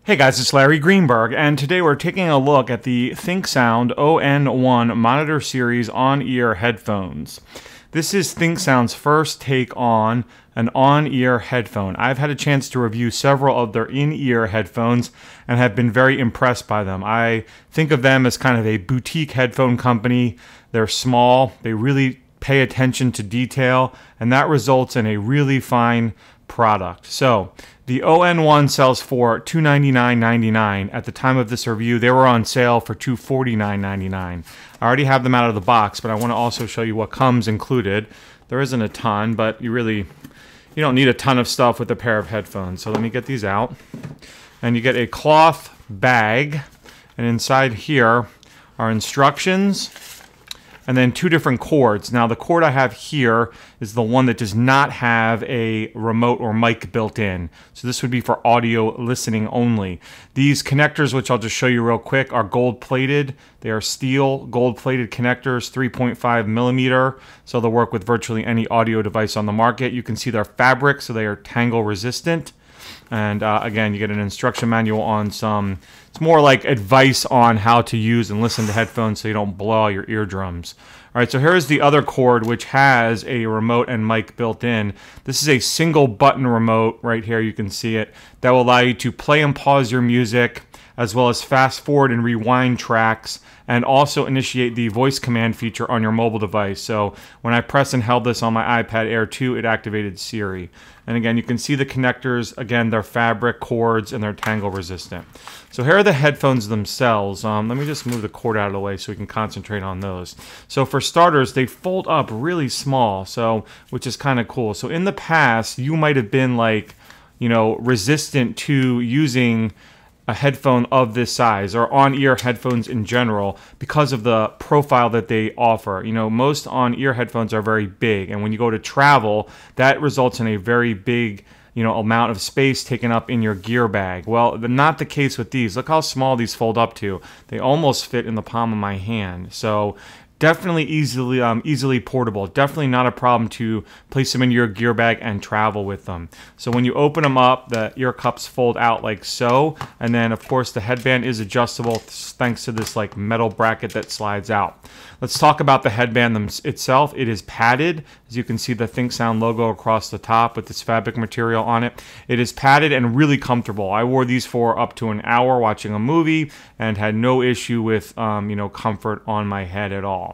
Hey guys, it's Larry Greenberg, and today we're taking a look at the ThinkSound On1 monitor series on-ear headphones. This is ThinkSound's first take on an on-ear headphone. I've had a chance to review several of their in-ear headphones and have been very impressed by them. I think of them as kind of a boutique headphone company. They're small, they really pay attention to detail, and that results in a really fine product. So the ON1 sells for $299.99. At the time of this review, they were on sale for $249.99. I already have them out of the box, but I want to also show you what comes included. There isn't a ton, but you don't need a ton of stuff with a pair of headphones. So let me get these out. And you get a cloth bag, and inside here are instructions, and then two different cords. Now the cord I have here is the one that does not have a remote or mic built in. So this would be for audio listening only. These connectors, which I'll just show you real quick, are gold plated. They are steel gold plated connectors, 3.5 millimeter. So they'll work with virtually any audio device on the market. You can see they're fabric, so they are tangle resistant. And again, you get an instruction manual on some, it's more like advice on how to use and listen to headphones so you don't blow out your eardrums. All right, so here's the other cord, which has a remote and mic built in. This is a single button remote right here. You can see it. That will allow you to play and pause your music, as well as fast forward and rewind tracks, and also initiate the voice command feature on your mobile device. So when I pressed and held this on my iPad Air 2, it activated Siri. And again, you can see the connectors. Again, they're fabric cords and they're tangle resistant. So here are the headphones themselves. Let me just move the cord out of the way so we can concentrate on those. So for starters, they fold up really small, which is kind of cool. So in the past, you might have been resistant to using a headphone of this size, or on-ear headphones in general, because of the profile that they offer. Most on-ear headphones are very big, and when you go to travel, that results in a very big amount of space taken up in your gear bag. Well, not the case with these. Look how small these fold up to. They almost fit in the palm of my hand. So definitely easily portable. Definitely not a problem to place them in your gear bag and travel with them. So when you open them up, the ear cups fold out like so, and then of course the headband is adjustable thanks to this metal bracket that slides out. Let's talk about the headband itself. It is padded. As you can see, the ThinkSound logo across the top with this fabric material on it. It is padded and really comfortable. I wore these for up to an hour watching a movie and had no issue with comfort on my head at all.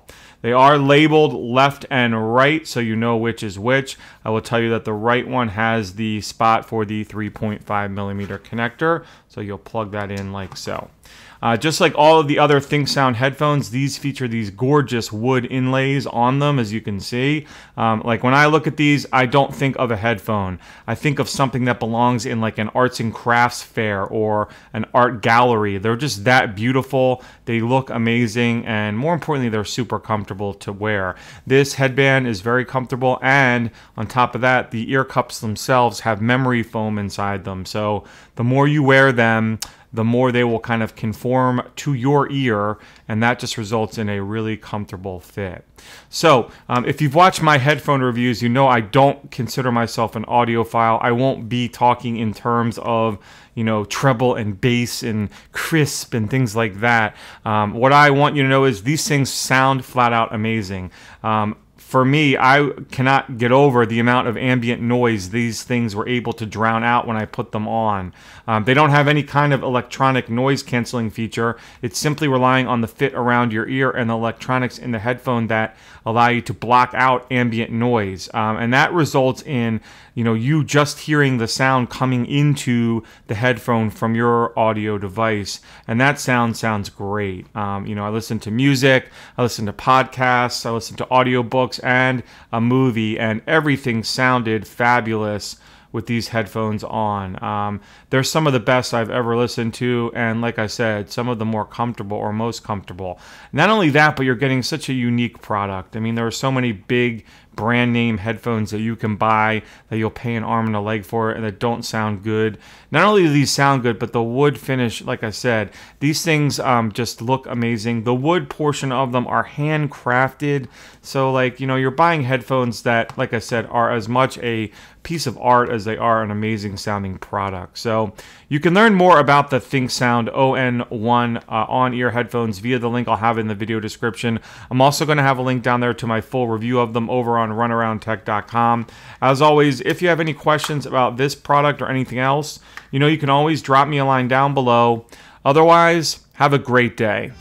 They are labeled left and right, so you know which is which. I will tell you that the right one has the spot for the 3.5 millimeter connector, so you'll plug that in like so. Just like all of the other ThinkSound headphones, these feature these gorgeous wood inlays on them, as you can see. Like when I look at these, I don't think of a headphone. I think of something that belongs in an arts and crafts fair or an art gallery. They're just that beautiful. They look amazing, and more importantly, they're super comfortable to wear. This headband is very comfortable, and on top of that, the ear cups themselves have memory foam inside them. So the more you wear them, the more they will kind of conform to your ear, and that just results in a really comfortable fit. So if you've watched my headphone reviews, you know I don't consider myself an audiophile. I won't be talking in terms of treble and bass and crisp and things like that. What I want you to know is these things sound flat out amazing. For me, I cannot get over the amount of ambient noise these things were able to drown out when I put them on. They don't have any kind of electronic noise canceling feature. It's simply relying on the fit around your ear and the electronics in the headphone that allow you to block out ambient noise. And that results in you just hearing the sound coming into the headphone from your audio device, and that sounds great. I listen to music, I listen to podcasts, I listen to audiobooks and a movie, and everything sounded fabulous with these headphones on. They're some of the best I've ever listened to, and like I said, some of the more comfortable or most comfortable. Not only that, but you're getting such a unique product. I mean, there are so many big brand name headphones that you can buy that you'll pay an arm and a leg for and that don't sound good. Not only do these sound good, but the wood finish, like I said, these things just look amazing. The wood portion of them are handcrafted. So you're buying headphones that, like I said, are as much a piece of art as they are an amazing sounding product. So you can learn more about the ThinkSound On1 on-ear headphones via the link I'll have in the video description. I'm also going to have a link down there to my full review of them over on runaroundtech.com. As always, if you have any questions about this product or anything else, you know you can always drop me a line down below. Otherwise, have a great day.